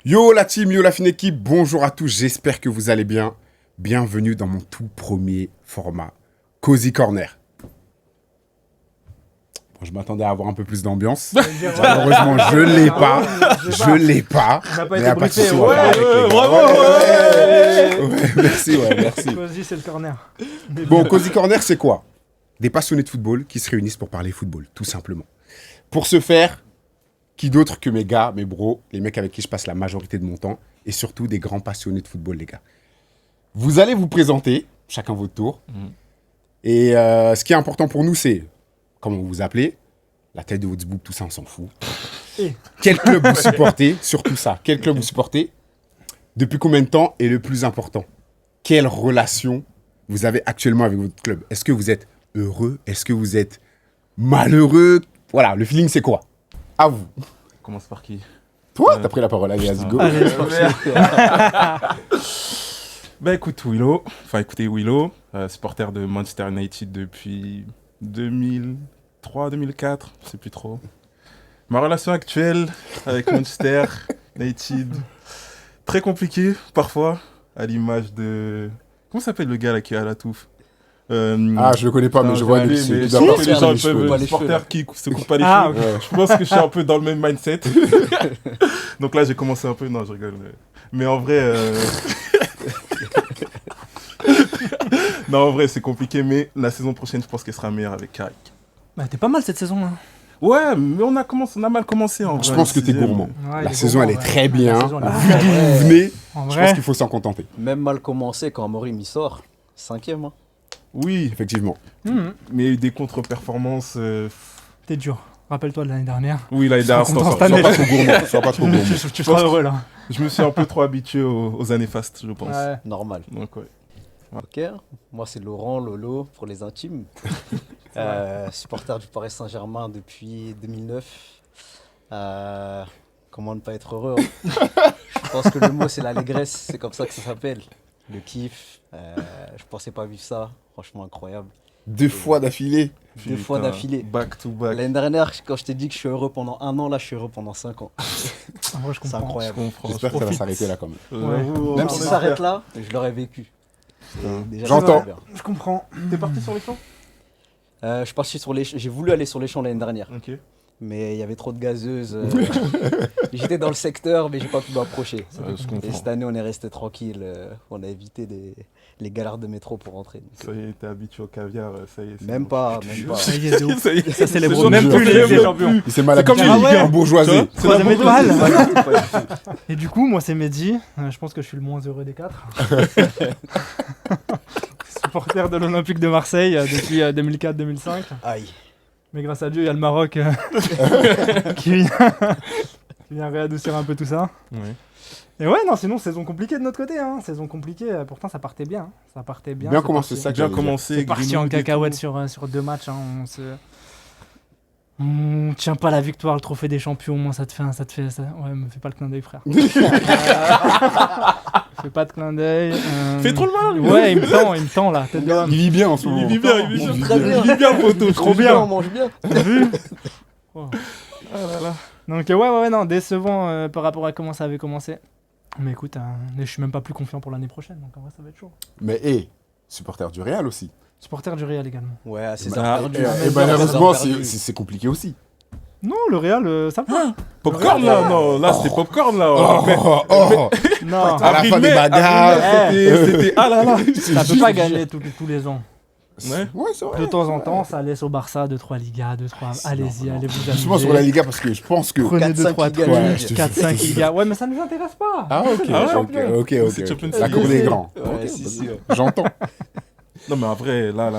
Yo la team, yo la fine équipe, bonjour à tous, j'espère que vous allez bien. Bienvenue dans mon tout premier format, Cozy Corner. Bon, je m'attendais à avoir un peu plus d'ambiance. Malheureusement, je l'ai pas. Je l'ai pas. On n'a pas Mais été y a pas de briefé. souci, on va faire avec les gars. Bravo. Ouais, merci. Cozy, c'est le corner. Bon, Cozy Corner, c'est quoi? Des passionnés de football qui se réunissent pour parler football, tout simplement. Pour ce faire, qui d'autre que mes gars, mes bros, les mecs avec qui je passe la majorité de mon temps, et surtout des grands passionnés de football, les gars. Vous allez vous présenter, chacun votre tour. Et ce qui est important pour nous, c'est, comment vous vous appelez, la tête de votre zboub, tout ça, on s'en fout. Quel club vous supportez, surtout ça. Quel club vous supportez, depuis combien de temps, et le plus important, quelle relation vous avez actuellement avec votre club. Est-ce que vous êtes heureux? Est-ce que vous êtes malheureux? Voilà, le feeling, c'est quoi? À vous. Commence par qui? Toi, t'as pris la parole. Allez, let's go. Allez, Écoutez Willow, supporter de Manchester United depuis 2003, 2004, je sais plus trop. Ma relation actuelle avec Manchester United, très compliquée parfois, à l'image de... Comment s'appelle le gars là qui est à la touffe? Je le connais pas, mais je vois lui, lui. mais C'est d'abord les faire gens les cheveux. peuvent supporters qui se coupent pas les Ah, cheveux. ok. Je pense que je suis un peu dans le même mindset. Donc là, j'ai commencé un peu... Non, je rigole. Mais en vrai... Non, en vrai, c'est compliqué, mais la saison prochaine, je pense qu'elle sera meilleure avec Carrick. Bah, t'es pas mal cette saison là. Ouais, mais on a mal commencé en vrai. Je pense que t'es gourmand. Ouais, La il est saison, elle est gourmand, très ouais. bien. La saison, elle est Vu d'où vous venez, En je pense vrai, qu'il faut s'en contenter. Même mal commencé quand Amorim y sort. 5e. Hein. Oui, Effectivement. mais il y a eu des contre-performances. t'es dur. Rappelle-toi de l'année dernière. Oui, là, il Sois content cette année. Sois pas trop gourmand. Sois pas trop gourmand. Tu seras heureux là. Je me suis un peu trop habitué aux années fastes, je pense. Ouais. Normal. Donc, ouais. Ok. Moi, c'est Laurent, Lolo, pour les intimes. Supporter du Paris Saint-Germain depuis 2009. Comment ne pas être heureux hein. Je pense que le mot, c'est l'allégresse. C'est comme ça que ça s'appelle. Le kiff. Je pensais pas vivre ça. Franchement, incroyable. 2 fois d'affilée. 2 fois Putain, d'affilée. Back to back. L'année dernière, quand je t'ai dit que je suis heureux pendant 1 an, là, je suis heureux pendant 5 ans. En vrai, je C'est comprends. Je incroyable. comprends. J'espère que ça va s'arrêter là quand même. Ouais. Même si ça s'arrête là, je l'aurais vécu. Déjà, J'entends. c'est bien. Je comprends. T'es parti sur les champs? Je suis parti sur les... J'ai voulu aller sur les champs l'année dernière, Ok. mais il y avait trop de gazeuses. J'étais dans le secteur, mais j'ai pas pu m'approcher. Je Et comprends. cette année, on est resté tranquille. On a évité les galères de métro pour rentrer. Donc, Ça y est, t'es habitué au caviar, ça y est. c'est même bon. pas, même pas. Ça y est, de ouf. Ça y est. Ça célèbre C'est même bon, plus je les vois. champions. Il s'est mal C'est comme habitué. lui. Il est un bourgeoisé. Tu vois, Troisième la étoile. Pas du tout, pas du tout. Et du coup, moi c'est Mehdi. Je pense que je suis le moins heureux des 4. Supporter de l'Olympique de Marseille depuis 2004-2005. Aïe. Mais grâce à Dieu, il y a le Maroc qui vient réadoucir un peu tout ça. Ouais. Et ouais, non, sinon, saison compliquée de notre côté. Hein. Saison compliquée, pourtant ça partait bien. Ça partait bien. Bien c'est commencé, parti. ça que Bien j'allais dire. commencé. C'est parti en Greenwood et cacahuète tout. sur 2 matchs. Hein. On tient pas la victoire, le trophée des champions. Moi, ça. Ouais, me fais pas le clin d'œil, frère. Fais pas de clin d'œil. Fais trop le mal, lui. Ouais, il me tend là, tête de homme. Il vit bien en ce moment. Il vit bien, il vit Il bien. vit très bien. Il vit bien, poteau. Trop Bien, bien. on mange bien. T'as vu? Oh. Ah là là. Donc ouais, non, décevant par rapport à comment ça avait commencé. Mais écoute, je suis même pas plus confiant pour l'année prochaine, donc en vrai ça va être chaud. Mais supporter du Real aussi. Supporter du Real également. Ouais, à ses Bah, heures perdues. Et malheureusement, c'est compliqué aussi. Non, le Real, ça va. Popcorn là, non, là c'était popcorn là. Oh, Non, à la fin des bagarres. C'était ah là là. ça peut pas gagner tous les ans. Ouais. Ouais, c'est vrai. De temps en temps, ça laisse au Barça 2-3 Ligas, 2-3. Allez-y, allez vous Justement sur la amuser. Liga, parce que je pense que... Prenez 4-5 2-3 Ligas, trucs. Ouais, je te 4-5 Ligas. Ouais, mais ça nous intéresse pas. Ah ok, Ah ouais, ok. C'est Champions La League. cour des grands. Ouais, si. J'entends. Non mais en vrai, là,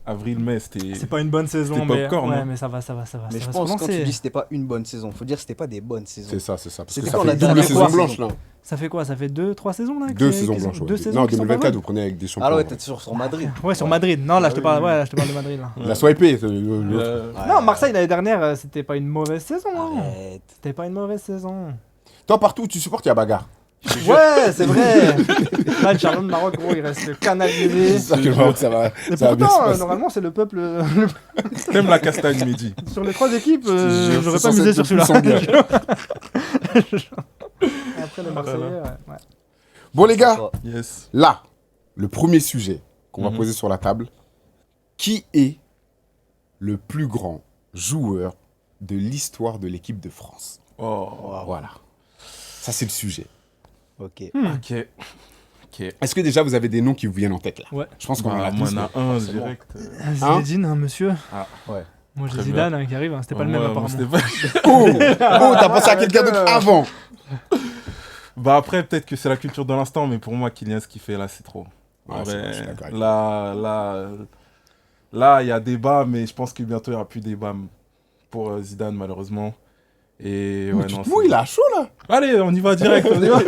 avril-mai, c'était... C'est pas une bonne saison, C'était mais, popcorn, ouais, hein. mais ça va. Mais ça je va se pense quand tu relancer. dis c'était pas une bonne saison, faut dire que c'était pas des bonnes saisons. C'est ça. Parce que C'était ça quand fait la double dernière saison fois, blanche, saison là. Ça fait quoi? Ça fait 2-3 saisons là 2 saisons blanches, Deux ouais. saisons Non, qui sont pas 2024, bonnes. vous prenez avec des champions. Ah ouais, t'es sur Madrid. Ouais, sur Madrid. Non, là, Ah je te oui, parle, oui. ouais, je te parle de Madrid là. La swipé, l'autre. Ouais. Non, Marseille l'année dernière, c'était pas une mauvaise saison. Hein. Arrête. C'était pas une mauvaise saison. Toi, partout où tu supportes, il y a bagarre. Ouais, c'est vrai. Là, le Charlot de Maroc, gros, il reste canalisé. C'est ça que je vois que ça va Et ça va bien se pourtant, passer. normalement, c'est le peuple. T'aimes la castagne, Mehdi. Sur les 3 équipes, C'est j'aurais pas censé misé être sur le celui-là. plus sanguin. Après, Après les Marseillais, ouais. Bon, les gars, Yes. là, le premier sujet qu'on va Mhm. poser sur la table. Qui est le plus grand joueur de l'histoire de l'équipe de France? Oh, Voilà. Ça, c'est le sujet. Ok. ok. Ok. Est-ce que déjà, vous avez des noms qui vous viennent en tête, là? Ouais. Je pense qu'on en Bah, a moi, tous. il y en mais- a un forcément. direct. Zinedine, hein, monsieur. Ouais. Moi, j'ai Très Zidane qui arrive, hein, c'était pas le même Moi, apparemment. c'était pas- Oh, oh, t'as pensé à quelqu'un d'autre avant? Bah après, peut-être que c'est la culture de l'instant, mais pour moi, Kylian, ce qu'il fait là, c'est trop. Ouais, En c'est vrai, vrai, je suis d'accord avec là, il y a débat, mais je pense que bientôt, il n'y aura plus débat pour Zidane, malheureusement. Et Mais ouais, tu non, te mouilles, là, chaud, là. Allez, on y va direct, on y va.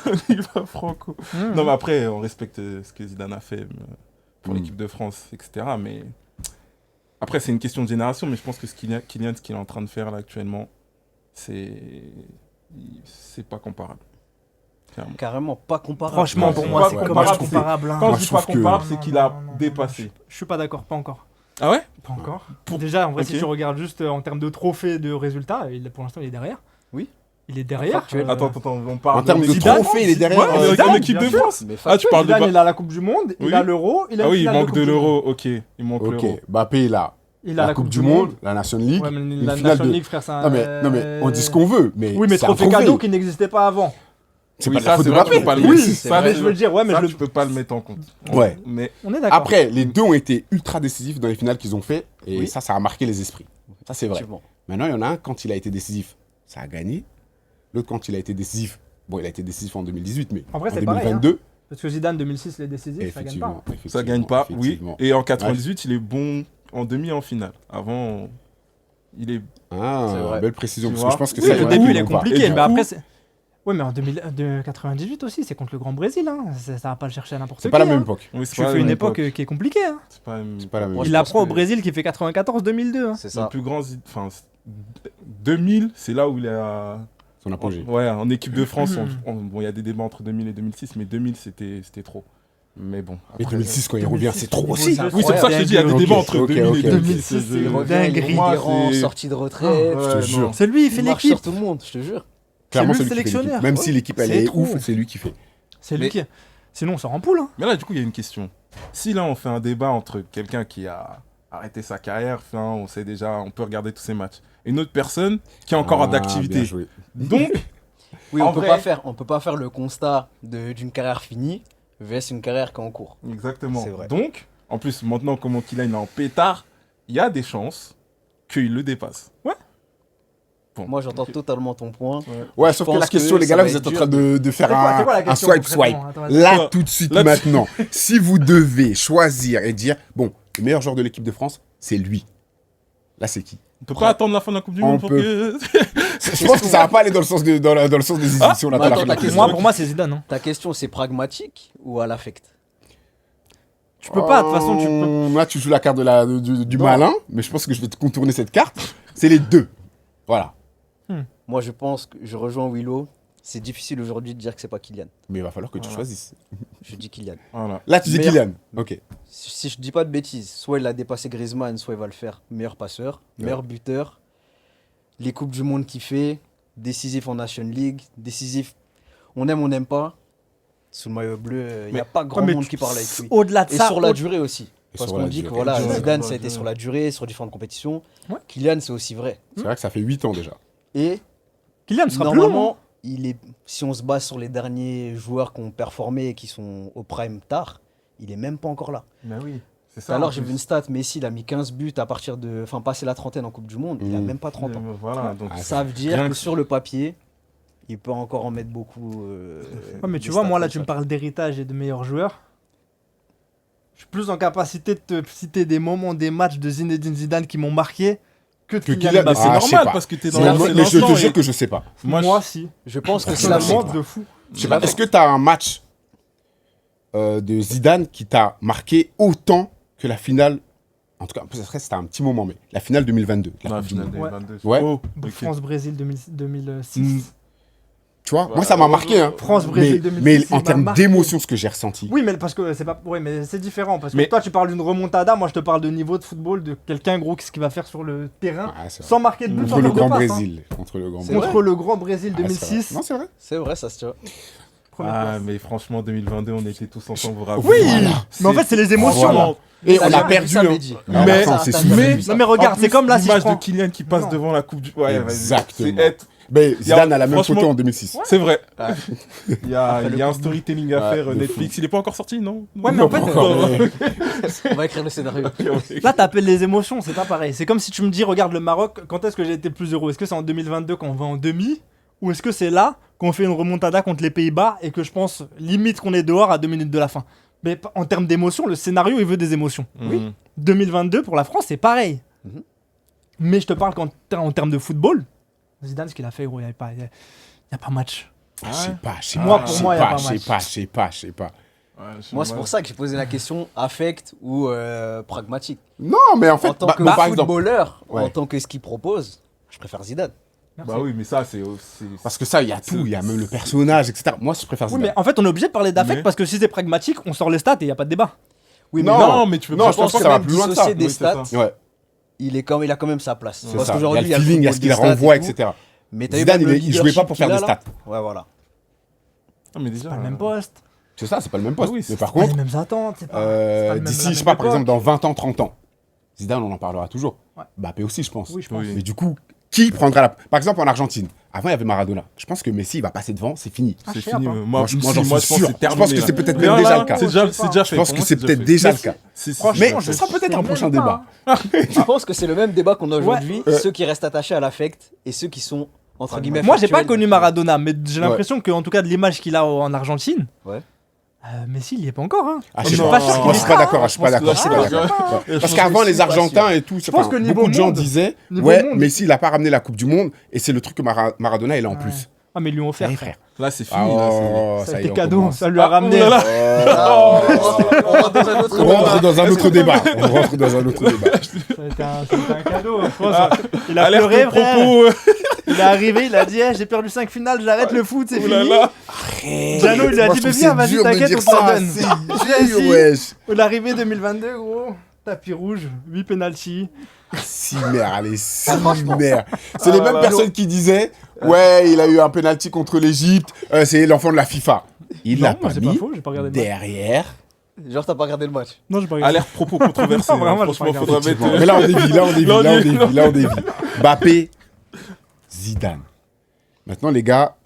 On y va franco. Mmh. Non, mais après, on respecte ce que Zidane a fait pour Mm. l'équipe de France, etc. Mais après, c'est une question de génération, mais je pense que Kylian, ce qu'il est en train de faire là actuellement, c'est pas comparable. Clairement. Carrément pas comparable. Franchement, Ouais, pour c'est moi, pas c'est comparable, moi, je pas trouve que- comparable. hein. Quand Moi, je je dis pas trouve que- comparable, c'est Non, qu'il non, a non, non, dépassé. Je suis pas d'accord, pas encore. Ah ouais? Pas encore. Pour- Déjà, en vrai, si Ok. tu regardes juste en termes de trophées, de résultats, pour l'instant, il est derrière. Oui. Il est derrière. Factuel. Attends, on parle En termes de Zidane, trophées, il est derrière. Ouais, mais Zidane, en équipe bien de sûr. France. Mais Ah, tu parles de Zidane, ba- il a la Coupe du Monde, il Oui. a l'Euro, il a Ah une oui, il finale de manque Coupe de du Monde. l'euro, ok. Il manque Ok, l'euro. Mbappé, il a Il a la Coupe du Monde, la National League. Ouais, mais une la finale National de- League, frère, c'est un. Non, mais on dit ce qu'on veut, mais Oui, mais c'est un trophée trophée. cadeau qui n'existait pas avant. C'est Oui, pas de la ça, faute c'est de vrai, tu Mbappé. peux pas le Oui, mettre. c'est Ça, mais je veux le dire, ouais, mais ça, je tu peux pas le mettre en compte. Ouais. Mais On est d'accord. Après, les deux ont été ultra décisifs dans les finales qu'ils ont fait, et Oui. ça a marqué les esprits. Ça, c'est vrai. Effectivement. Maintenant, il y en a un, quand il a été décisif, ça a gagné. L'autre, quand il a été décisif, bon, il a été décisif en 2018, mais En vrai, en c'est pareil, 2022, Parce que Zidane 2006, il est décisif, ça gagne pas. effectivement, ça gagne pas, oui. effectivement. Et en 98, il est bon en demi et en finale. Avant, il est. Ah, C'est vrai. belle précision, Tu parce que vois. je pense que Oui, ça, le il y en a début, qui il est l'ont pas. compliqué, Et du mais coup- après, c'est. Oui, mais en 2098 aussi, c'est contre le Grand Brésil. Hein. Ça va pas le chercher à n'importe qui. C'est pas la hein. même époque. Oui, c'est Tu pas fais la une même époque qui est compliquée. Hein. C'est pas la même C'est pas la même Moi, époque. Il je apprend pense au que- Brésil qui fait 94-2002. Hein. C'est Le ça. plus grand. Enfin, 2000, c'est là où il a. Son apogée. Ouais, en équipe de France, bon, il y a des débats entre 2000 et 2006, mais 2000, c'était trop. Mais bon. Et après, 2006, quand il 2006, revient, c'est trop niveau aussi. de jeu, Oui, c'est pour ça que je te dis, il y a des Ok, débats entre ok, 2000 ok. et 2006, 2006. c'est Il revient, dinguerie. il Moi, Mitterrand, c'est- sortie de retraite. je te Ouais, jure. non. C'est lui, il fait Il marche sur l'équipe. tout le monde, je te jure. Clairement, lui c'est le lui qui fait l'équipe. sélectionneur. Même si l'équipe, elle C'est est trop. ouf, c'est lui qui fait. C'est lui Mais- qui. Sinon, on sort en poule. Hein. Mais là, du coup, il y a une question. Si là, on fait un débat entre quelqu'un qui a arrêté sa carrière, enfin, on sait déjà, on peut regarder tous ses matchs, et une autre personne qui est encore en Ah, bien activité. joué. Donc, Oui, En on peut vrai- pas faire le constat d'une carrière finie vs une carrière qui est en cours. exactement. C'est vrai. Donc, en plus, maintenant, comment qu'il a, il est en pétard, il y a des chances qu'il le dépasse. Bon. Moi, j'entends Ok. totalement ton point. Ouais, sauf que pense la question, que les ça gars, là, va vous être êtes en train dur de faire C'est quoi la un question, swipe swipe. concrètement Attends, vas-y. Là, Quoi tout de suite, Là, tu- maintenant. Si vous devez choisir et dire, bon, le meilleur joueur de l'équipe de France, c'est lui. Là, c'est qui? On peut pas attendre la fin de la Coupe du On Monde pour peut. que. Je pense que ça va pas aller dans le sens, dans le sens des Ah, éditions. là, mais à la attends, fin de la ta question. question- Pour moi, c'est Zidane. Hein. Ta question, c'est pragmatique ou à l'affect? Tu peux pas, de toute façon, tu peux. Là, tu joues la carte du Non. malin, mais je pense que je vais te contourner cette carte. C'est les deux. Voilà. Moi, je pense que je rejoins Willow. C'est difficile aujourd'hui de dire que c'est pas Kylian. Mais il va falloir que tu Voilà. choisisses. Je dis Kylian. Voilà. Là, tu dis Meilleur- Kylian. Ok. Si je dis pas de bêtises, soit il a dépassé Griezmann, soit il va le faire. Meilleur passeur, meilleur buteur. Les Coupes du Monde qu'il fait, décisif en National League, décisif. On aime, on n'aime pas. Sous le maillot bleu, il n'y a Mais- pas grand Ouais, mais monde qui parle avec lui. Au-delà de Et ça. sur la durée aussi. Et Parce sur qu'on la dit que durée. voilà, Durée, Zidane, sur ça la a été durée. sur la durée, sur différentes compétitions. Ouais. Kylian, c'est aussi vrai. C'est vrai que ça fait 8 ans déjà. Et Kylian sera plus long. normalement, si on se base sur les derniers joueurs qui ont performé et qui sont au prime tard, il est même pas encore là. Mais oui, c'est Tout ça. à en l'heure, j'ai plus. vu une stat, Messi, il a mis 15 buts à partir de. Enfin, passé la trentaine en Coupe du Monde, il a Mm. même pas 30 ans. Voilà, donc. Ah, Ça veut dire Rien que que- sur le papier, il peut encore en mettre beaucoup. Ouais, mais tu des vois, stats moi, là, comme tu me ça. parles d'héritage et de meilleurs joueurs. Je suis plus en capacité de te citer des moments, des matchs de Zinedine Zidane qui m'ont marqué que de Que Kylian Kylian, Bah, Mbappé. c'est Ah, je sais normal pas. parce que t'es dans Mais la moi- c'est mais je te l'instant jure et- que je sais pas. Moi, si. Je pense que c'est Je la sais Personnellement, pas. de fou. Je sais pas. Est-ce que tu as un match de Zidane qui t'a marqué autant que la finale? En tout cas, peut-être c'était un petit moment, mais la finale 2022. Non, la Coupe du finale Monde. des Ouais. 22. Ouais. Oh, ok. France-Brésil 2006. Mm. Tu vois, moi ça m'a marqué. Hein. France-Brésil Mais 2006. en il m'a termes marqué. d'émotion, ce que j'ai ressenti. Oui, mais parce que c'est pas. Oui, mais c'est différent. Parce que Mais- toi, tu parles d'une remontada. Moi, je te parle de niveau de football, de quelqu'un gros, ce qu'il va faire sur le terrain, Ouais, c'est vrai. sans marquer de but, sans Contre le faire de Grand passe, hein. Brésil. Contre le Grand C'est Brésil. Contre le Grand Brésil Ah, c'est vrai. 2006. Non, c'est vrai. C'est vrai, ça se tient. Première Ah, place. mais franchement, 2022, on était tous ensemble, vous rappelez. Oui, Voilà. mais en fait, c'est les émotions. Voilà. Et Ça, on j'ai a vu perdu. ça, hein. Mehdi. Ah, Mais- attends, c'est ça, sûr. mais- Non, mais regarde, c'est comme là, si je l'image prends. de Kylian qui passe Non. devant la coupe du. Ouais, vas-y. Exactement. C'est être- Mais Zidane a la même franchement- photo en 2006. C'est vrai. Ouais. Il y a un storytelling à Ouais, faire de Netflix. Il est pas encore sorti, non? Ouais, mais en fait, On va écrire le scénario. Là, t'appelles les émotions, c'est pas pareil. C'est comme si tu me dis, regarde le Maroc, quand est-ce que j'ai été le plus heureux? Est-ce que c'est en 2022 quand on va en demi? Ou est-ce que c'est là qu'on fait une remontada contre les Pays-Bas et que je pense limite qu'on est dehors à 2 minutes de la fin? Mais en termes d'émotions, le scénario, il veut des émotions. Oui. 2022 pour la France, c'est pareil. Mhm. Mais je te parle en termes de football. Zidane, ce qu'il a fait, gros, il n'y a pas match. Ah, je sais pas, je sais Moi, pas, pour je sais moi, y a pas, pas je sais match. pas, je sais pas, je sais pas. Moi, c'est pour ça que j'ai posé la question affect ou pragmatique. Non, mais en fait, En tant bah, que par exemple, footballeur, Ouais. en tant que ce qu'il propose, je préfère Zidane. Bah oui, mais ça, c'est. parce que ça, il y a tout, il y a même le personnage, etc. Moi, je préfère Oui, Zidane. mais en fait, on est obligé de parler d'affect Mais- parce que si c'est pragmatique, on sort les stats et il n'y a pas de débat. Oui, Non, Non, mais tu peux non, pas. je pense que que ça va même plus loin que dissocier ça. des Oui, c'est stats, ça. Ouais, il a quand même sa place. c'est Parce ça. Il y a qu'aujourd'hui, le feeling, il y a ce football qu'il des stats renvoie, et tout. etc. Mais t'as vu Zidane, même le il jouait pas pour faire des leadership qu'il a, stats. là. Ouais, voilà. Ah, mais déjà. C'est pas le même poste. C'est ça, c'est pas le même poste. Ah oui, Mais c'est par Pas les contre, mêmes attentes. C'est pas le même- d'ici, la je sais même pas, par époque. exemple, dans 20 ans, 30 ans, Zidane, on en parlera toujours. Ouais. Mbappé aussi, je pense. Oui, je pense. Oui. Mais du coup, qui prendra la... Par exemple, en Argentine, avant, il y avait Maradona. Je pense que Messi, il va passer devant, c'est fini. Ah, C'est je sais fini. pas. Moi, Si, j'en moi, suis je pense sûr. que c'est Je terminé. pense que c'est là. peut-être Mais même là, déjà le cas. C'est déjà Je sais fait. Je pense Pour que moi, c'est peut-être déjà le cas. Franchement, Mais je ce sera sais peut-être un même prochain pas. débat. Je pense que c'est le même débat qu'on a aujourd'hui, Ouais. ceux qui restent attachés à l'affect et ceux qui sont, entre guillemets, Moi, j'ai pas factuels. connu Maradona, mais j'ai Ouais. l'impression qu'en tout cas de l'image qu'il a en Argentine, Ouais. Messi, il y est pas encore. Hein. Ah, Je je suis sais pas pas. sûr qu'il Moi, y je suis sera, pas hein. d'accord. Je suis pas d'accord. Je suis pas Ah, d'accord. je Parce pense qu'avant, que les je suis pas Argentins et tout, pense que niveau beaucoup de gens monde- disaient niveau ouais, monde- Messi, il a pas ramené la Coupe du Monde et c'est le truc que Ouais. Maradona, il a en plus. Ah, mais ils lui ont offert, Ouais, frère. Là, c'est Ah, fini. là, c'est- oh, Ça a y été est, on cadeau, commence. ça lui a ramené. Oh là là. Ah, on rentre dans un autre On rentre dans un Est-ce autre qu'on débat. On rentre dans un autre débat. Ça a été un cadeau. Je pense. Ah, Il a Alerte pleuré, au frère. propos. Il est arrivé, il a dit eh, j'ai perdu 5 finales, j'arrête le foot, c'est Oh là fini. là. Jano, il lui a Moi, dit je mais trouve viens, c'est vas-y, dur de t'inquiète, dire on te la ça, donne. c'est Viens dur, ici. wesh. L'arrivée 2022, gros. Tapis rouge, 8 penalty. Si mère, allez, si mère. C'est les Ah mêmes là là. personnes qui disaient ouais, il a eu un penalty contre l'Égypte, c'est l'enfant de la FIFA. Il Non, l'a moi, pas c'est pas mis faux, j'ai pas regardé le match. derrière. Genre, t'as pas regardé le match. Non, j'ai pas regardé. Alerte propos controversés. Non, vraiment, hein. j'ai pas Franchement, faudra Effectivement. mettre. Mais là, on dévie, là, on dévie, là, on dévie. Mbappé, Zidane. Maintenant, les gars,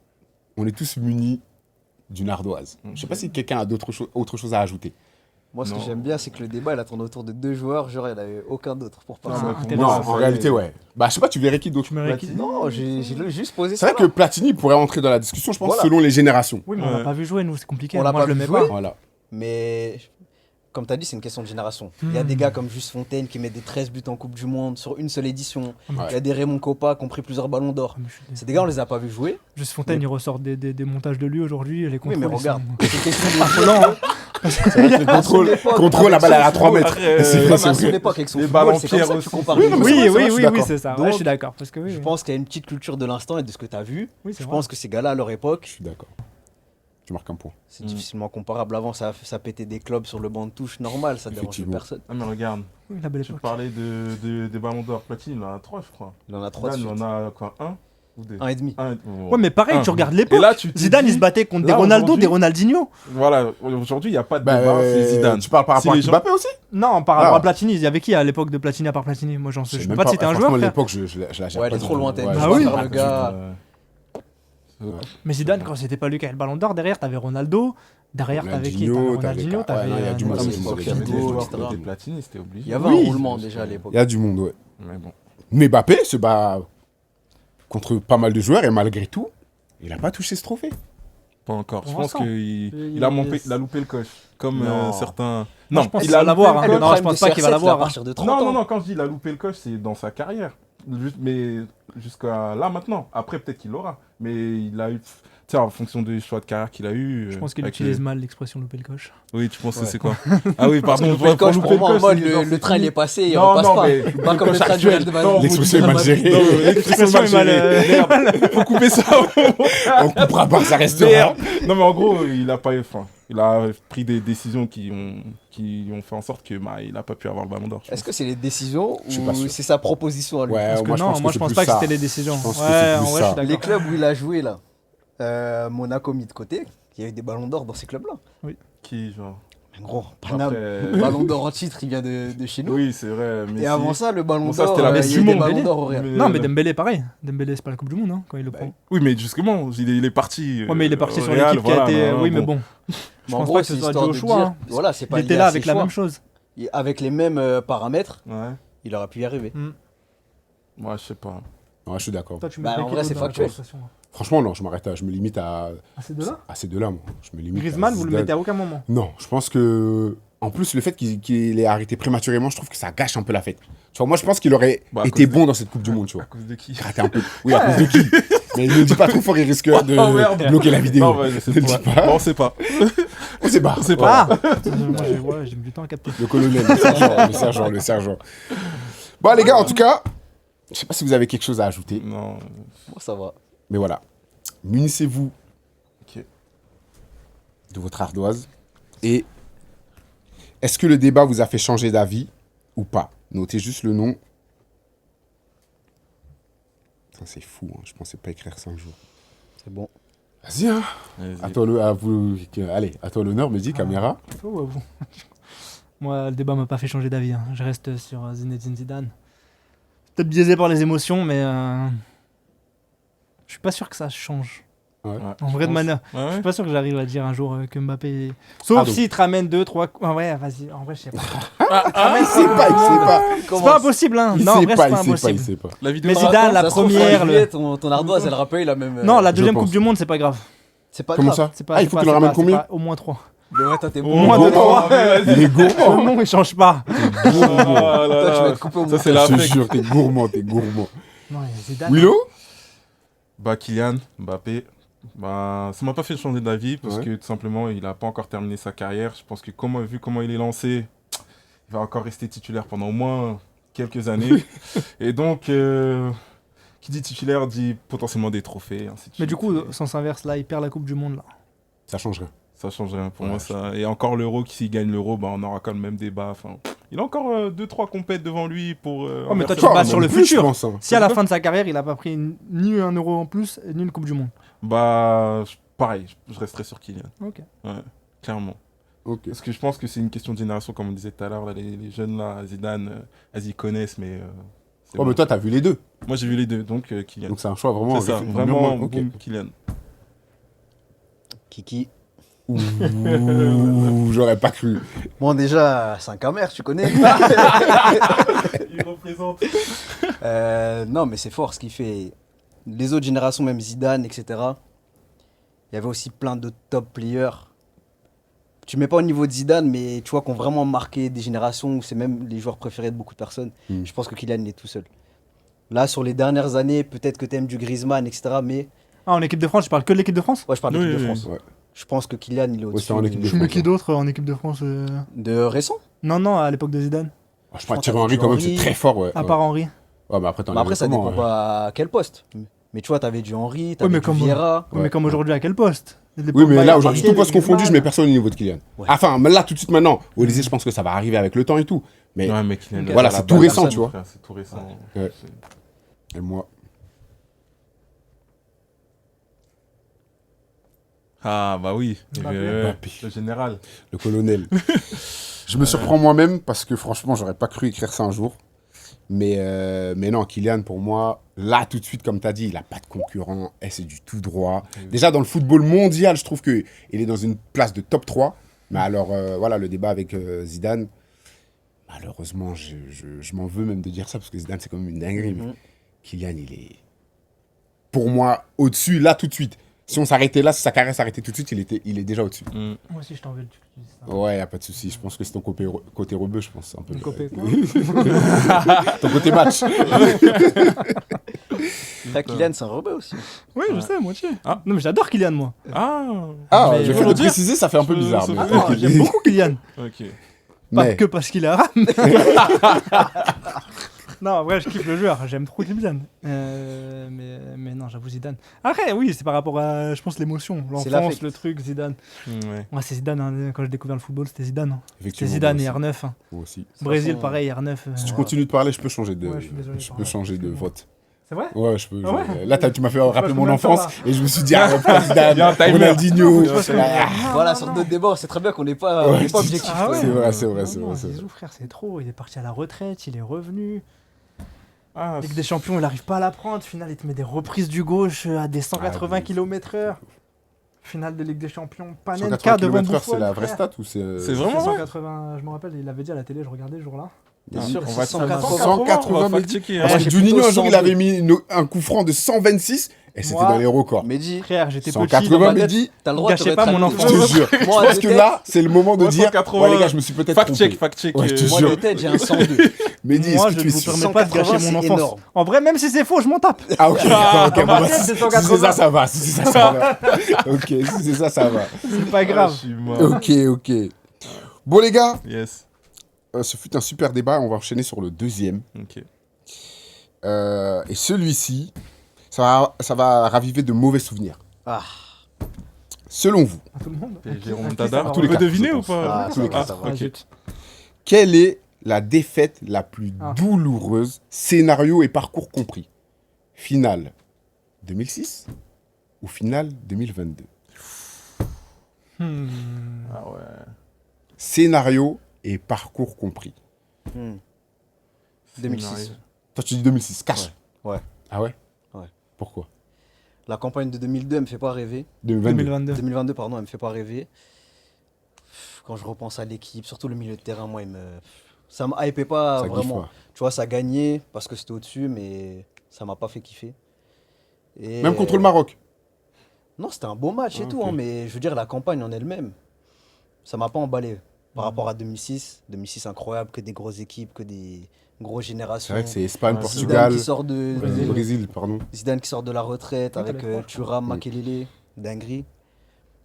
on est tous munis d'une ardoise. Je sais pas si quelqu'un a autre chose à ajouter. Moi, ce que Non. j'aime bien, c'est que le débat, il a tourné autour de deux joueurs. Genre, il n'y en avait aucun d'autre pour parler. Ah, pour intéressant. moi, Non, ça en y est. réalité, ouais. Bah, je sais pas, tu verrais qui d'autre. Tu me verrais qui Non, j'ai juste posé C'est ça. vrai que Platini pourrait entrer dans la discussion, je pense, Voilà. selon les générations. Oui, mais on l'a Ouais. pas vu jouer, nous, c'est compliqué. On l'a Moi, pas je le vu mets jouer. pas. Voilà. Mais comme tu as dit, c'est une question de génération. Il y a des gars comme Juste Fontaine qui met des 13 buts en Coupe du Monde sur une seule édition. Ouais. Il y a des Raymond Kopa qui ont pris plusieurs ballons d'or. Ah, mais je suis désolé. C'est des gars, on les a pas vus jouer. Juste Fontaine, il ressort des montages de lui aujourd'hui. Les Oui, contrôles, mais ils regarde, sont- c'est une question de affolant, hein. C'est vrai que le contrôle, À son époque, contrôle, la avec balle elle est à son 3 football, mètres. après, C'est euh, vrai, Comme c'est à son vrai. époque avec son Les football, ballons c'est comme ça pierres que tu aussi. compares Oui, les non, mais joueurs. c'est Oui, vrai, oui, je suis oui, d'accord. c'est ça. Ouais, Donc, je suis d'accord. Parce que oui, Je oui. pense qu'il y a une petite culture de l'instant et de ce que tu as vu. Oui, c'est Je vrai. pense que ces gars-là, à leur Je époque, suis d'accord. Tu marques un point. c'est difficilement comparable. Avant, ça pétait des clubs sur le banc de touche normal, ça dérangeait Effectivement. personne. Ah, mais regarde, Oui, la belle tu époque. parlais des ballons d'or. Platine, il en a 3, je crois. Il en a 3 de Zidane, il suite. en a quoi, 1 ou 2 Un et demi. Ouais, mais pareil, tu regardes l'époque. Et là, tu te Zidane, dis- il se battait contre des là, Ronaldo, aujourd'hui- des Ronaldinho. Voilà, aujourd'hui, il n'y a pas de Bah, débat, c'est Zidane. Tu parles par Si rapport à les gens- Mbappé aussi Non, par rapport Ah. à Platini, il y avait qui à l'époque de Platini à part Platini? Moi, j'en sais. Je peux même pas te citer un joueur, franchement, frère. l'époque, je la gère Ouais, elle pas est du trop tout. lointaine. Ouais, Ah je oui. vois Faire pas le du gars. Mais Zidane, quand c'était pas lui qui avait le ballon d'or, derrière, t'avais Ronaldo. Derrière, t'avais qui? Ronaldinho, T'avais Ronaldinho, t'avais- ouais, non, il y a du t'avais. monde, Ah, mais c'est c'est bon, sûr il qu'il y y a avait du des monde, joueurs il y a côté du Platini, c'était obligé. Il y avait Oui. un roulement déjà à l'époque. Il y a du monde, ouais. Mais bon. Mais Mbappé se bat contre pas mal de joueurs et malgré tout, il a pas touché ce trophée. Pas encore. Je Pour pense l'instant. qu'il a loupé le coche. Comme Non. certains. Non, je pense il qu'il va a l'avoir, loupé hein. le Non, coche. je pense pas qu'il va l'avoir, À hein. partir de 30 Non, ans. non, non, quand je dis il a loupé le coche, c'est dans sa carrière. Mais jusqu'à là maintenant. Après, peut-être qu'il l'aura. Mais il a eu. sais, en fonction des choix de carrière qu'il a eu. Je pense qu'il avec utilise le- mal l'expression louper le coche. Oui, tu penses que Ouais. c'est quoi? Ah oui, pardon. Le coach, louper pour moi, en coche, mode, c'est genre, le c'est train, il fini. est passé, il Non, repasse non, pas. mais Pas comme le coach train du Real actuel. de Madrid. Non, L'expression est mal gérée. Non, l'expression est mal, Merde, faut couper ça. On coupera pas, ça restera. Merde. Non, mais en gros, il a pas, enfin, il a pris des décisions qui ont fait en sorte que il a pas pu avoir le ballon d'or. je Est-ce pense. que c'est les décisions Je suis pas ou sûr. c'est sa proposition à lui? Ouais, Parce que moi, je non, pense moi que je pense c'est pas plus que ça. c'était les décisions. Je pense que Ouais, c'est en plus vrai, ça. je suis Les d'accord. clubs où il a joué là, Monaco mis de côté, il y a eu des ballons d'or dans ces clubs-là. Qui, genre. En gros, Paname, Après- ballon d'or en titre, il vient de chez nous. Oui, c'est vrai. Mais Et avant ça, le ballon Bon, ça, d'or, c'était la il y a Coupe eu du des Monde, ballons Dembélé. d'or au Real. Non, mais Dembélé, pareil. Dembélé, c'est pas la Coupe du Monde quand il le prend. Oui, mais justement, il est parti. Ouais, mais il est parti au sur Real, l'équipe qui a voilà, été. non, Oui, mais bon. bon. Je Mais en pense gros, pas que c'est ce soit histoire dû au de choix. dire- hein. Voilà, c'est pas Il était lié là à avec ses la choix. même chose. Avec les mêmes paramètres, Ouais. il aurait pu y arriver. Moi, je sais pas. Ouais, je suis d'accord. Toi, tu Bah, mettrais en qui vrai, d'autre c'est dans la factuel. conversation, là Franchement, non, je m'arrête je me limite à ces deux-là ces deux-là, moi. Je me limite Griezmann, à vous le Zidane. mettez à aucun moment. Non, je pense que. En plus, le fait qu'il ait arrêté prématurément, je trouve que ça gâche un peu la fête. Tu vois, moi, je pense qu'il aurait Bah, à été cause de- bon dans cette Coupe du Monde, tu À vois. cause de qui? Raté un peu. Oui, à cause de qui? Mais ne dis pas trop fort, il risque de Oh, merde. bloquer la vidéo. Non, ouais, je sais Ne le dis pas. pas. Bon, on sait pas. On sait pas. On sait pas. Ah Moi, j'ai mis du temps à capter. Le colonel, le sergent. Bon, les gars, en tout cas, je sais pas si vous avez quelque chose à ajouter, Non. Moi, ça va. mais voilà. Munissez-vous Ok. de votre ardoise. Et est-ce que le débat vous a fait changer d'avis ou pas? Notez juste le nom. Putain, c'est fou, hein. Je pensais pas écrire ça un jour. C'est bon. Vas-y, hein. Vas-y. Allez, à toi l'honneur, me dis, caméra. Oh, ouais, bon. Moi, le débat m'a pas fait changer d'avis. hein. Je reste sur Zinedine Zidane. Peut-être biaisé par les émotions, mais je suis pas sûr que ça change. Ouais. En vrai, de manière. Ouais, Je ouais. suis pas sûr que j'arrive à dire un jour que Mbappé. Sauf Ah, donc. s'il te ramène 2, 3. Ouais, vas-y. En vrai, je sais pas. Il sait pas. C'est pas impossible, hein. Il Non, en sait vrai, pas, c'est pas il sait pas, impossible. il sait pas. La vidéo. Mais Zidane, la Ça se trouve, première, en le- juillet, ton ardoise, elle rappelle la même. Non, la deuxième pense. Coupe du Monde, c'est pas grave. C'est pas Comment grave. ça? C'est pas, Ah, il c'est faut pas- qu'il en c'est ramène pas- c'est combien? pas- Au moins 3. Mais ouais, toi, t'es Au bon. moins Bon, 2, 3. Il est gourmand. Le nom, il change pas. Ah là Toi, tu là. vas être coupé au Ça, c'est montage. la Je te fake. jure, t'es gourmand. Non, Zidane. Willow? Bah, Kylian Mbappé, bah, ça m'a pas fait changer d'avis parce Ouais. que tout simplement, il a pas encore terminé sa carrière. Je pense que vu comment il est lancé, il va encore rester titulaire pendant au moins quelques années. Et donc, qui dit titulaire dit potentiellement des trophées, ainsi de Mais suite. du coup, Et sens inverse, là, il perd la Coupe du Monde. Là. Ça change rien. ça change rien pour Ouais, moi. Ça. Et encore l'Euro, qui s'il gagne l'Euro, bah, on aura quand même le même débat. Enfin, il a encore 2-3 compètes devant lui pour. Oh, mais toi, inverser- tu te bases Même sur le plus, futur. je pense, hein. Si à la fin de sa carrière, il a pas pris ni un euro en plus, ni une Coupe du Monde. Bah, pareil, je resterai sur Kylian. Ok. Ouais, clairement. Ok. Parce que je pense que c'est une question de génération, comme on disait tout à l'heure. Là, les jeunes, là, Zidane, ils connaissent, mais. C'est Oh, bon. mais toi, t'as vu les deux. Moi, j'ai vu les deux, donc Kylian. Donc c'est un choix vraiment. C'est ça, mûrement- vraiment, ok. boum, Kylian. Kiki. Ouh, j'aurais pas cru. Bon, déjà, c'est un camère, tu connais. Il représente. Non, mais c'est fort ce qu'il fait. Les autres générations, même Zidane, etc. Il y avait aussi plein de top players. Tu mets pas au niveau de Zidane, mais tu vois, qui ont vraiment marqué des générations où c'est même les joueurs préférés de beaucoup de personnes. Mm. Je pense que Kylian il est tout seul. Là, sur les dernières années, peut-être que tu aimes du Griezmann, etc. Mais Ah, en équipe de France, je parle que de l'équipe de France. ouais, je parle de Oui, l'équipe de oui, France. oui. Je pense que Kylian, il est au-dessus. c'est en équipe de Tu mets France, qui ouais. d'autre en équipe de France De récent. Non, à l'époque de Zidane. Oh, je crois que Franchement, Thierry Henry, t'avais quand même, Henry. c'est très fort, ouais. À Ouais. part Henri. Ouais, mais après, t'en Mais après, avais ça comment, dépend ouais. pas à quel poste. Mais tu vois, t'avais du Henry, t'avais mais du comme- Vieira. Mais Ouais. comme aujourd'hui, à quel poste Oui, mais là, aujourd'hui, tout poste confondu, je mets personne au niveau de Kylian. Ouais. Enfin, mais là, tout de suite, maintenant. Au Élysée, je pense que ça va arriver avec le temps et tout. Mais Ouais, mais Kylian. voilà, à la c'est tout base, récent, personne, tu vois. frère, C'est tout récent. Ouais. C'est- Et moi, Ah, bah oui. Mbappé. Mbappé. Le général. le colonel. Je me surprends moi-même parce que franchement, j'aurais pas cru écrire ça un jour. Mais non, Kylian, pour moi, là, tout de suite, comme tu as dit, il n'a pas de concurrent. Et c'est du tout droit. Déjà, dans le football mondial, je trouve qu'il est dans une place de top 3. Mais alors, voilà, le débat avec Zidane, malheureusement, je m'en veux même de dire ça parce que Zidane, c'est quand même une dinguerie. Mais Kylian, il est, pour moi, au-dessus, là, tout de suite. Si on s'arrêtait là, si sa carrière s'arrêtait tout de suite, il est déjà au-dessus. Mm. Moi aussi, je t'en veux. Tu dis ça. Ouais, y a pas de souci. Je pense que c'est ton côté rebeu, je pense. Un peu. Ton côté quoi Ton côté match. Là, Kylian, c'est un rebeu aussi. Oui, je sais, moitié. Ah. Non, mais j'adore Kylian, moi. Ah, Ah, Mais je faut fais le de dire. préciser, ça fait un peu bizarre. Ça mais- fait- Ah, j'aime beaucoup Kylian. ok. Pas Mais que parce qu'il est arabe. Non, en vrai, je kiffe le joueur. J'aime trop Kylian. Mais non, j'avoue Zidane. Après, oui, c'est par rapport à, je pense, l'émotion, C'est l'enfance, l'affect. le truc, Zidane. Ouais. Moi, c'est Zidane. Hein. Quand j'ai découvert le football, c'était Zidane. Hein. C'était effectivement, Zidane moi et aussi. R9. Hein. Moi aussi. Brésil, façon, pareil, R9. Si tu continues de parler, je peux changer de, Ouais, je suis désolé, je peux pardon. changer de Excuse-moi. vote. C'est vrai? Ouais, je peux. Ah ouais Là, tu m'as fait rappeler mon combien de temps, enfance et je me suis dit, ah, Zidane, Il y a un timer. Ronaldinho. Je pense que- Ah, Voilà, non, sur non. d'autres débats, c'est très bien qu'on n'est pas, Ouais, on n'est pas c'est- objectif. Ah ouais. C'est vrai, c'est vrai, Non, c'est non, vrai, c'est Zizou, vrai. frère, c'est trop. Il est parti à la retraite, il est revenu. Ah, Ligue des Champions, il n'arrive pas à la prendre. Final, il te met des reprises du gauche à des 180 Ah, km/h. Finale de Ligue des Champions. Panenka 180 devant km/h, Buffon. c'est la vraie frère. stat ou c'est. C'est vraiment vrai 180, je me rappelle, il l'avait dit à la télé, je regardais ce jour-là. Bien Ah, sûr, on c'est va 180. 180, on va mais- fact-checker. Parce Ouais, que j'ai Juninho, plutôt un jour, il 102. avait mis un coup franc de 126 et c'était Moi- dans les records. Mehdi, Frère, j'étais petit. 180, dans ma mais tête. dit, t'as le droit de te Gâchez pas mon rétracter. je enfance. te jure. Je Moi, pense de que tête- là, c'est le moment de Moi, dire, 180, ouais, les gars, je me suis peut-être Fact-check, trompé. fact-check. Ouais, je te Moi, jure. de tête, j'ai un 102. Mais dis, Moi, est-ce je que ne tu es vous sûr? permets pas de gâcher 180, mon c'est enfance. énorme. En vrai, même si c'est faux, je m'en tape. Ah, ok, d'accord, ok, Dans bon, ma bah, tête, si c'est c'est 180. ça, ça va. Si c'est ça, ça va. Ok, si c'est ça, ça va. C'est pas Ah, grave. je suis mort. Ok, ok. Bon, les gars, Yes. ce fut un super débat. On va enchaîner sur le deuxième. Ok. Et celui-ci, ça va raviver de mauvais souvenirs. Ah, Selon vous, À tout le monde. PSG À qui remontada. ça va, À tous les On peut cas, deviner je ou pense. pas Ah, tous les cas, ça va. Ah, Ok. zut. quelle est la défaite la plus Ah. douloureuse, scénario et parcours compris? Finale 2006 ou finale 2022? Ah ouais. Scénario et parcours compris. hmm. 2006. Scénario. Toi, tu dis 2006, cash. Ouais. Ah ouais? Ouais. Pourquoi? La campagne de 2002, elle me fait pas rêver. 2022. 2022. 2022, pardon, elle me fait pas rêver. Quand je repense à l'équipe, surtout le milieu de terrain, moi, ça m'a hypé pas Ça kiffe vraiment. pas. Tu vois, ça gagnait parce que c'était au-dessus, mais ça m'a pas fait kiffer. Et Même contre le Maroc. Non, c'était un beau match et Ah, tout, ok. hein, mais je veux dire, la campagne en elle-même, ça m'a pas emballé. Par rapport à 2006, 2006 incroyable, que des grosses équipes, que des grosses C'est générations. vrai que c'est Espagne, Ouais, Portugal, Zidane qui sort de Brésil, pardon. Zidane qui sort de la retraite Ouais, avec t'allais voir, Thuram, Mm. Makelele, dinguerie.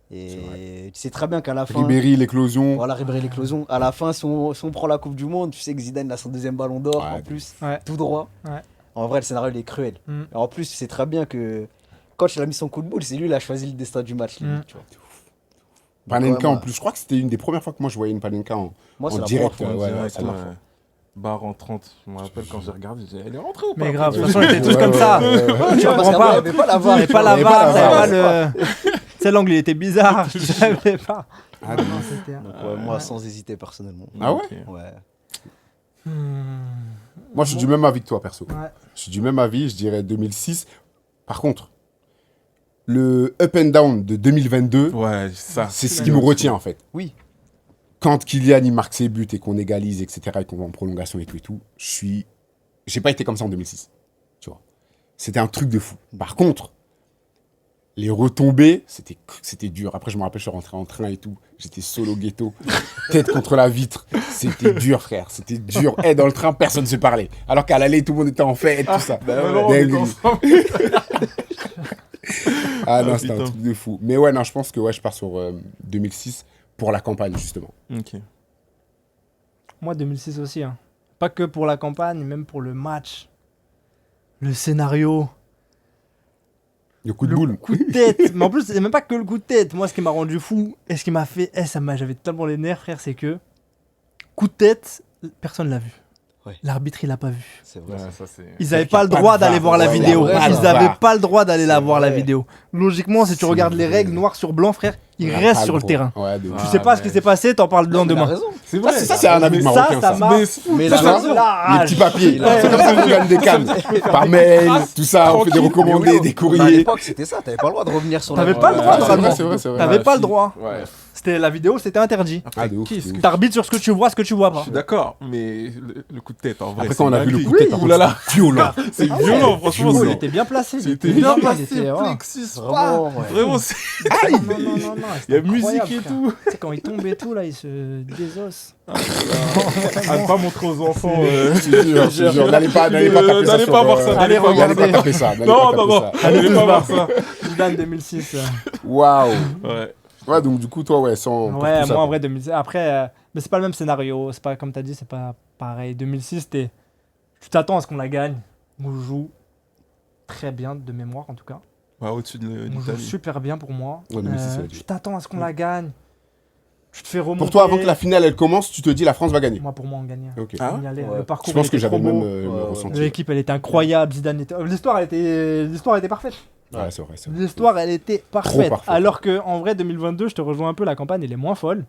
C'est Et tu sais très bien qu'à la fin, Ribéry, l'éclosion. voilà, Ribéry l'éclosion. À la fin, si on prend la Coupe du Monde, tu sais que Zidane a son deuxième ballon d'or Ouais, en plus, Ouais. tout droit. Ouais. En vrai, le scénario il est cruel. Mm. Et en plus, tu sais très bien que quand il a mis son coup de boule, c'est lui qui a choisi le destin du match. limite, Mm. tu vois. Panenka Ouais, en moi- plus. Je crois que c'était une des premières fois que moi je voyais une Panenka en Moi, c'est en la direct. première fois. Ouais, Direct, ça marche. ouais. Barre en 30. Je me rappelle quand j'ai regardé, je disais, elle est rentrée ou pas? Mais grave, de toute Ouais, façon, ils étaient tous ouais, comme ouais, ça. ouais, ouais. Tu Parce comprends qu'avant, il n'y pas. avait pas la Il n'y VAR. avait pas la Il y avait pas VAR, la t'avais VAR. pas le. Tu sais, l'angle il était bizarre. Je savais pas. Ah, Non, c'était. Donc, ouais, moi, sans hésiter personnellement. Ah ouais? Ok. Ouais. Moi, je suis du même avis que toi, perso. Ouais. Je suis du même avis, je dirais 2006. Par contre, le up and down de 2022, Ouais, ça. c'est ce qui me retient en fait. Oui. Quand Kylian il marque ses buts et qu'on égalise, etc., et qu'on va en prolongation et tout, j'ai pas été comme ça en 2006. Tu vois. C'était un truc de fou. Par contre, les retombées, c'était dur. Après, je me rappelle, je suis rentré en train et tout. J'étais solo ghetto, tête contre la vitre. C'était dur, frère. C'était dur. Et dans le train, personne ne se parlait. Alors qu'à l'aller, tout le monde était en fête, tout ça. Alors, on est Dingue. ensemble. Ah non, Ah, c'était un putain. truc de fou. Mais ouais, non, je pense que ouais, je pars sur 2006 pour la campagne, justement. Ok. Moi, 2006 aussi. Hein. Pas que pour la campagne, même pour le match. Le scénario. Le coup de Le boule. coup de tête. Mais en plus, c'est même pas que le coup de tête. Moi, ce qui m'a rendu fou et ce qui m'a fait. J'avais tellement les nerfs, frère, c'est que. Coup de tête, personne l'a vu. Ouais. L'arbitre, il l'a pas vu. C'est vrai. Ouais, ça. ça, c'est. Ils C'est n'avaient qu'il y a pas le pas de droit VAR. d'aller voir la Ouais, vidéo. ouais, Ils ouais. n'avaient pas le droit d'aller la C'est voir la vrai. vidéo. Logiquement, si tu C'est regardes les vrai. règles noir sur blanc, frère, il On a reste pas sur le droit. terrain. Ouais, de ouf. Ah, Tu sais pas ce qui mais- s'est passé, t'en parles le Non, mais il a lendemain. raison. C'est vrai. Ça, c'est un avis Mais marocain, ça ça. m'a. Mais Mais Ça, il a raison. Les petits papiers. Il a C'est comme ça qu'on gagne des cannes. Par mail, tout ça, on fait des recommandés, des À courriers. l'époque, c'était ça. T'avais pas le droit de revenir sur la T'avais pas le droit de Ouais, ramener. c'est vrai, c'est vrai. T'avais Ouais, pas le si. droit. Ouais. La vidéo, c'était interdit. Après, Ah, de ouf, qu'est-ce de que- ouf. T'arbitres sur ce que tu vois Je pas. suis d'accord, mais le coup de tête, en vrai. Après, quand on a vu le dingue. coup de tête, par contre, Oulala, c'est violent. c'est Ah ouais, violent, franchement. Oh, il violent. était bien placé. C'était il bien était- placé, il était- ouais. plexus, Vraiment, ouais. Vraiment, c'est- Non, non, non, non, il y a c'était musique incroyable, et frère. tout. Tu sais, quand il tombe et tout, là, il se désosse. À ne pas montrer aux enfants. Je te jure, n'allez pas taper ça. N'allez sur, pas voir ça, n'allez pas N'allez pas regarder. taper ça. n'allez Non, pas non, taper non, ça. allez pas voir ça. Zidane 2006. Waouh. Ouais. Ouais, donc du coup, toi, ouais, sans. pour Ouais, tout ça, moi en quoi. vrai 2006. Après, mais c'est pas le même scénario. C'est pas comme t'as dit, c'est pas pareil. 2006, tu t'attends à ce qu'on la gagne. On joue très bien de mémoire en tout cas. Ouais, au-dessus de On joue l'Italie. super bien pour moi. Ouais, 2006, ouais. Tu t'attends à ce qu'on la gagne. Tu te fais remonter. Pour toi, avant que la finale elle commence, tu te dis la France va gagner. Moi, pour moi, on gagnait. Ok. Ah On y allait. ouais. Le parcours. Je pense il que était j'avais trop le même beau. le Ouais, ressenti. L'équipe, elle était incroyable. Zidane était. L'histoire était parfaite. Ouais, c'est vrai. L'histoire, elle était parfaite. parfaite. Alors que en vrai, 2022, je te rejoins un peu. La campagne, elle est moins folle.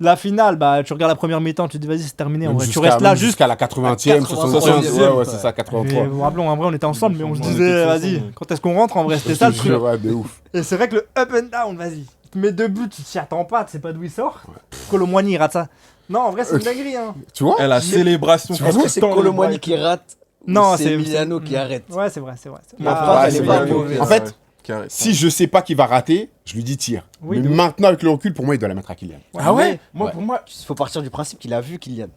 La finale, bah, tu regardes la première mi-temps, tu te dis vas-y, c'est terminé. En Même vrai, tu jusqu'à- restes là même juste. jusqu'à la 80e, 75e. Ouais, ouais, c'est ça, 83. Et, rappelons, en vrai, on était ensemble, mais on se On disait, était vas-y, ensemble. quand est-ce qu'on rentre en vrai, c'était Je ça te le truc. jure, ouais, de ouf. Et c'est vrai que le up and down, vas-y, il te met 2 buts, tu t'y attends pas, tu sais pas d'où il sort. Colomboigny, il rate ça. Non, en vrai, c'est une dinguerie, hein. Tu vois Et la célébration. Tu quand Est-ce il que c'est tend le Colomboigny bras. qui rate Non, ou c'est c'est Emiliano qui arrête. Ouais, c'est vrai, c'est vrai. Ma Ah, phrase, ouais, elle c'est est pas vrai. mauvaise. En fait, Carré. si je sais pas qu'il va rater, je lui dis tire. Oui, Mais de ouf. maintenant, avec le recul, pour moi, il doit la mettre à Kylian. Ah ouais Mais- Moi, Ouais. pour moi, Il faut partir du principe qu'il a vu Kylian.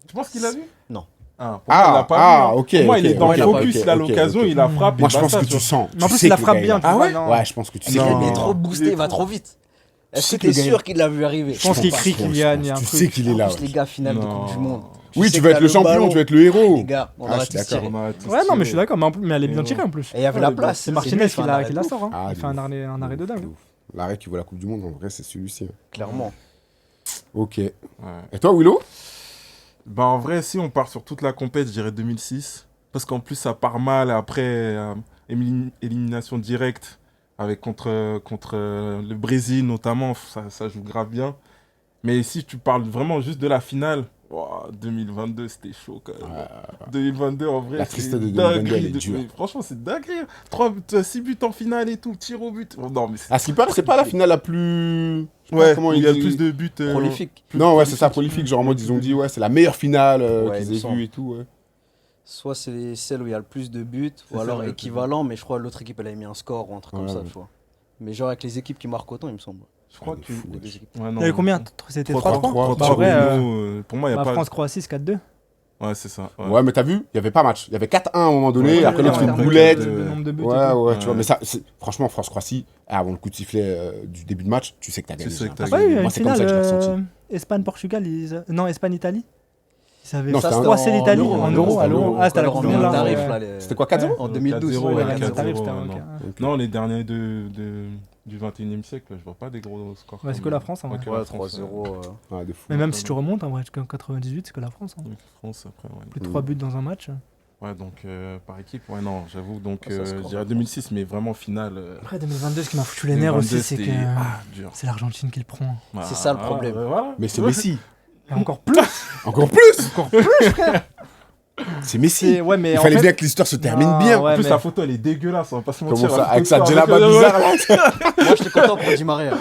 tu penses qu'il a vu Non. Ah, pour moi, il l'a pas vu, hein. ok. Pour moi, il est dans ok, le ok, focus, ok, il a ok, l'occasion, ok. il la frappe. Moi, et je pense basta, que tu tu vois. sens. Mais en Tu plus, sais il la que le frappe gars, bien, il tu a- vois. ouais non. Ouais, je pense que tu C'est sais. qu'il Non. est trop boosté, il va est trop vite. Est-ce sais que que le t'es gars, sûr qu'il l'a vu arriver Je pense qu'il crie je pense, Kylian, il y a un Tu truc. sais qu'il est là. En plus, ouais. les gars, finale de Non. Coupe du Monde. Oui, sais tu que vas t'as être le champion, ballon. tu vas être le héros. Les gars, on Ah, aura je suis tous tiré. d'accord. Ouais, non, mais je suis d'accord, mais elle est bien Et tirée en plus. Et il y avait Ouais, la mais place. C'est c'est Martinez lui qui fait un la arrêt de sort. Hein. Ah, Il de fait ouf. un arrêt de dingue. ouf. L'arrêt qui vaut la Coupe du Monde, en vrai, c'est celui-ci. hein. Clairement. Ok. Ouais. Et toi, Willow? Bah, en vrai, si on part sur toute la compète, je dirais 2006. Parce qu'en plus, ça part mal. Après, élimination directe avec contre le Brésil, notamment. Ça joue grave bien. Mais si tu parles vraiment juste de la finale, 2022, c'était chaud quand même. 2022, en vrai, La c'est tristesse de 2022, dinguerie elle est de- dure. mais franchement, c'est dinguerie. 6 buts en finale et tout, tir au but. Oh, non, mais À ce qui paraît, c'est pas la finale la plus. je sais pas Ouais, comment il y a le dit- plus de buts. Prolifique. Non, ouais, c'est ça, prolifique. Genre, en mode, ils ont dit, ouais, c'est la meilleure finale Ouais, qu'ils il me aient semble. vue et tout. Ouais. Soit c'est celle où il y a le plus de buts, C'est ou ça, alors ouais, équivalent, mais je crois que l'autre équipe elle avait mis un score ou un truc comme Ouais, ça, ouais. tu vois. Mais genre avec les équipes qui marquent autant, il me semble. Je crois Ah, que. de fou, Les ouais. deux équipes. Ouais, Il non, y avait combien non. C'était 3-3. 3-3. Bah, En vrai, pour moi, il n'y a pas. France-Croatie, c'est 4-2. Ouais, c'est ça. Ouais, mais t'as vu, il y avait pas match. Il y avait 4-1 à un moment donné, Ouais, après l'autre ouais, fait ouais, une ouais, boulette. ouais, Le nombre de buts. et Ouais, tout. ouais, tu vois, Ouais. mais ça, franchement, France-Croatie, avant le coup de sifflet du début de match, tu sais que t'as Tu gagné. sais que t'as j'ai Ah l'impression. ouais, Moi, une c'est comme ça que je l'ai finale ressenti. Espagne-Portugal, non, Espagne-Italie. Ils avaient Non, c'était un- froissé l'Italie en en euro, euro, à l'euro. Ah, c'était la Alors, Coupe on du est Monde en là. tarif ouais. là. C'était quoi, 4-0 En 2012, 4-0, ouais, Ouais, ouais, les 4-0, tarifs, c'était ouais, un- non. ok. Non, les derniers du 21e siècle, je vois pas des gros scores. Ouais, c'est que la France, en vrai. que Ouais, la France, 3-0. Ah, de fou. Mais même si tu remontes, en vrai, jusqu'en 98, c'est que la France. Hein. France, après, ouais. Plus de 3 buts dans un match. Ouais, donc par équipe, ouais, non, j'avoue. Donc, Ah, ça se je score. dirais 2006, mais vraiment finale. Après, 2022, ce qui m'a foutu les nerfs aussi, c'est que dur. c'est l'Argentine qui le prend. C'est ça, le problème. Voilà. Mais c'est Messi. Et encore plus. Encore plus C'est Messi. Ouais, mais Il en fallait fait- bien que l'histoire se termine Non, bien. ouais, En plus, mais- la photo, elle est dégueulasse, on va pas se mentir. Comment ça la avec photo, sa djellaba avec- bizarre là Moi, j'étais content pour Di Maria.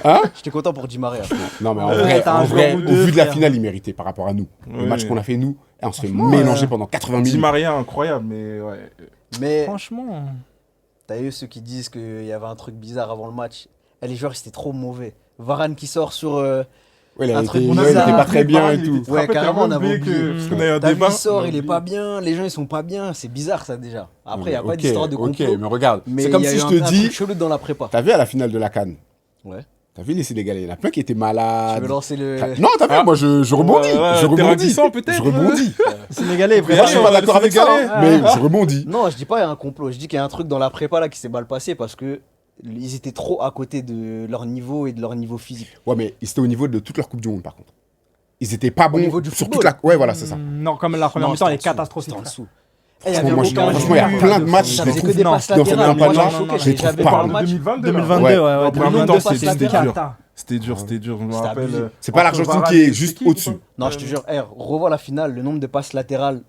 Hein J'étais content pour Di Maria. Non, mais en Ouais, vrai, t'as un en vrai, joueur ou au deux, vu de la frère. finale, il méritait par rapport à nous. Le Ouais. match qu'on a fait, nous, et on se fait Franchement, mélanger pendant 80 Di minutes. Maria, incroyable, mais ouais. Mais Franchement. t'as eu ceux qui disent qu'il y avait un truc bizarre avant le match. Et les joueurs, ils étaient trop mauvais. Varane qui sort sur. Ouais, il Un a truc été- bizarre. ouais, il était pas Ah, très bien Varane, et il tout. était- Ouais, en fait, carrément, on t'as avait oublié oublié. qu'on a eu un T'as vu, débat. il sort, on a il est oublié. pas bien, les gens ils sont pas bien, c'est bizarre ça déjà. Après, il n'y a pas Ok, d'histoire de ok, complot. mais regarde, Mais c'est comme il y a si eu je un te dis, truc chelou dans la prépa. t'as vu à la finale de la CAN, Ouais. t'as vu les Sénégalais, il y en a plein qui étaient Tu malades. veux lancer le. Non, t'as vu, Ah. moi je rebondis, Ouais, ouais, je terrain rebondis, glissant, peut-être. je rebondis. Sénégalais, Moi, je suis Ouais, pas ouais, d'accord les avec ça, Sénégalais. hein, mais je rebondis. Non, je dis pas il y a un complot, je dis qu'il y a un truc dans la prépa là qui s'est mal passé parce que ils étaient trop à côté de leur niveau et de leur niveau physique. Ouais, mais ils étaient au niveau de toute leur Coupe du Monde par contre. Ils étaient pas bons niveau du sur football. toute la. Ouais, voilà, c'est ça. Non, comme la première Non, mi-temps, elle est c'était en dessous, catastrophique. c'était en frère. dessous. Eh, il y avait Franchement, aucun franchement, il y a but. plein de matchs, Ça je les faisait que trouve des non, passes dans cette latérales. campagne-là, Moi, je j'étais choqué, les trouve j'avais pas. pas En le match. 2022. 2022, Ouais. ouais, En 2022, mi-temps, c'était c'était dur. cata. C'était dur, c'était dur. Je me C'était rappelle. abusé. C'est pas l'Argentine qui est juste au-dessus. Non, je te jure, revois la finale, le nombre de passes latérales,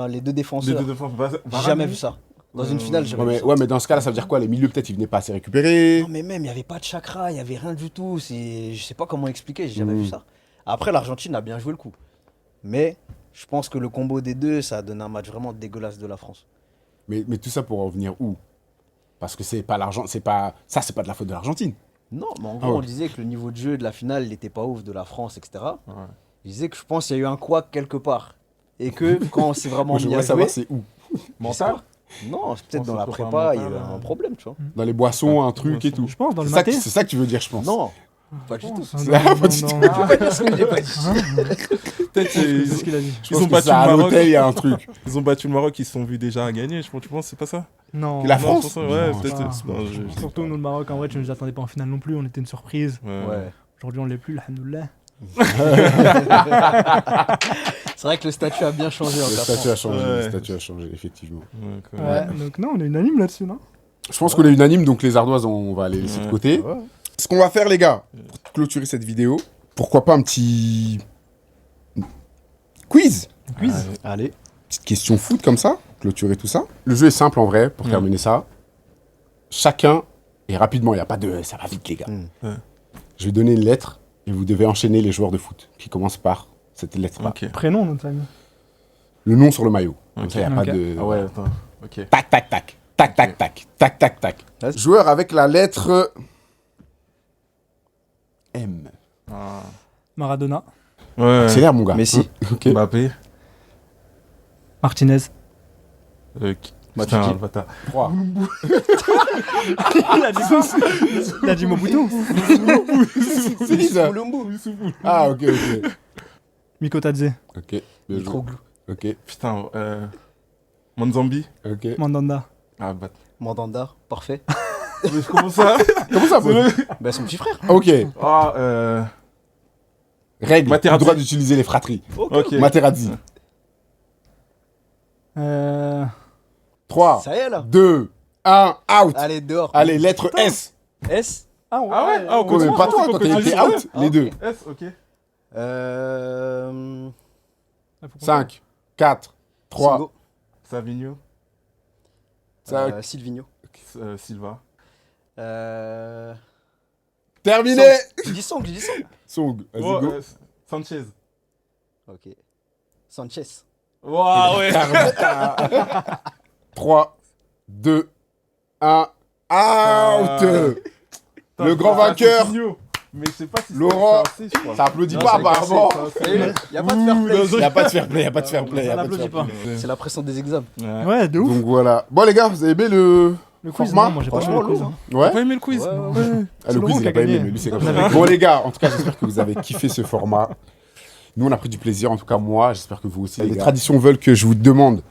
les deux Les défenseurs. deux défenses. J'ai jamais vu ça. Dans une finale, j'ai Ouais, mais dans ce cas-là, ça veut dire quoi? Les milieux, peut-être, ils venaient pas assez récupérer. Non, mais même, il n'y avait pas de chakra, il n'y avait rien du tout. Je sais pas comment expliquer, j'ai jamais vu ça. Après, l'Argentine a bien joué le coup. Mais je pense que le combo des deux, ça a donné un match vraiment dégueulasse de la France. Mais tout ça pour en venir où? Parce que c'est pas l'argent, c'est pas de la faute de l'Argentine. Non, mais en Ah gros, ouais. on disait que le niveau de jeu de la finale, il n'était pas ouf de la France, etc. Ouais. Je disais que je pense qu'il y a eu un couac quelque part. Et que quand on s'est vraiment Moi, je mis à voudrais savoir jouer... c'est où. Je sais pas. Non, c'est peut-être On dans se la prépare prépa, il y a mental, eu un problème, tu vois. Dans les boissons, un truc et tout. Je pense, dans le C'est ça, maté. c'est ça que tu veux dire, je pense. Non, pas du tout. Non, C'est non, pas non, du non, tout. non. Parce que je l'ai pas dit. Peut-être C'est ce qu'il a dit. Je Ils pense ont que battu c'est à le Maroc. l'hôtel, il y a un truc. Ils ont battu le Maroc, ils se sont vus déjà gagner. Tu penses c'est pas ça? Non. La Non, France c'est pas ça, ouais, Non, peut-être. c'est non, Surtout nous, le Maroc, en vrai, tu ne nous attendais pas en finale non plus. On était une surprise. Ouais. Aujourd'hui, on l'est plus, alhamdoulilah. C'est vrai que le statut a bien changé en Le 4 statut a ans. changé, Ouais. le statut a changé, effectivement. Ouais, quand Ouais. même. Donc, non, on est unanime là-dessus, non? Je pense qu'on est unanime, donc les ardoises, on va les laisser de Ouais. côté. Ce qu'on va faire, les gars, pour clôturer cette vidéo, pourquoi pas un petit quiz? Quiz. Allez. Petite question foot comme ça, clôturer tout ça. Le jeu est simple en vrai, pour terminer ça. Chacun, et rapidement, il n'y a pas de... Ça va vite, les gars. Ouais. Je vais donner une lettre, et vous devez enchaîner les joueurs de foot, qui commencent par cette lettre-là. Ok. Prénom, notre famille. Le nom sur le maillot. Comme Ok. ça, il n'y a Ok. pas de... Ah ouais, attends. Ok. Tac, tac, tac. Tac, tac, tac. Tac, tac, tac. Vas-y. Joueur avec la lettre... M. Ah. Maradona. Ouais. Accélère, mon gars. Messi. Ok. Mbappé. Martinez. Putain, Matuidi. le bâtard. 3. Il a dit quoi? Il a dit Mobutu. C'est qui ça? Colombo. Ah, ok, ok. Mikotadze. Ok. Bien joué. Mitroglou. Ok, Putain, Monzambi. ok. Mandanda. Ah, bah. Mandanda. Parfait. Mais comment ça? Comment ça, bro? Ben, son petit frère. Ok. Ah, Règle. Materazzi. Le droit d'utiliser les fratries. ok. Materazzi. 3, Ça y est, là. 2, 1, out. Allez, dehors. Allez, lettre S. S. Ah ouais, Ah ouais, ah, on Quoi, mais continue, pas toi, on toi, t'es continue. out, Ah, les ok. deux. S, ok. 5, 4, 3, Singo. Savigno. Silvino. Silva. terminé. J'ai dit Song, j'ai dit Song. Song, vas-y, Oh, go. Sanchez. Ok. Sanchez. Waouh, ouais. 3, 2, 1, out. Le grand vainqueur. Mais je sais pas si c'est Laurent. c'est un C, je crois. Ça applaudit Non, pas, c'est le apparemment. Y a pas de fair play. Il n'y a pas de fair play, il n'y a pas de fair play. y a Ça pas de n'applaudit fair pas. play. C'est la pression des examens. Ouais. Ouais, de ouf. Donc voilà. Bon, les gars, vous avez aimé le quiz, format? non, moi j'ai pas aimé Franchement, le quiz. lourd, hein. Ouais. T'as pas aimé le quiz? Ouais, ouais, Ah, C'est le Laurent quiz, il qui a a pas aimé, gagné. mais lui, c'est comme On ça. avait- Bon, les gars, en tout cas, j'espère que vous avez kiffé ce format. Nous, on a pris du plaisir, en tout cas, moi. J'espère que vous aussi. Les traditions veulent que je vous demande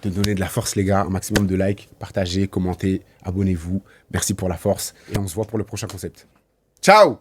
de donner de la force, les gars. Un maximum de likes, partagez, commentez, abonnez-vous. Merci pour la force. Et on se voit pour le prochain concept. Ciao!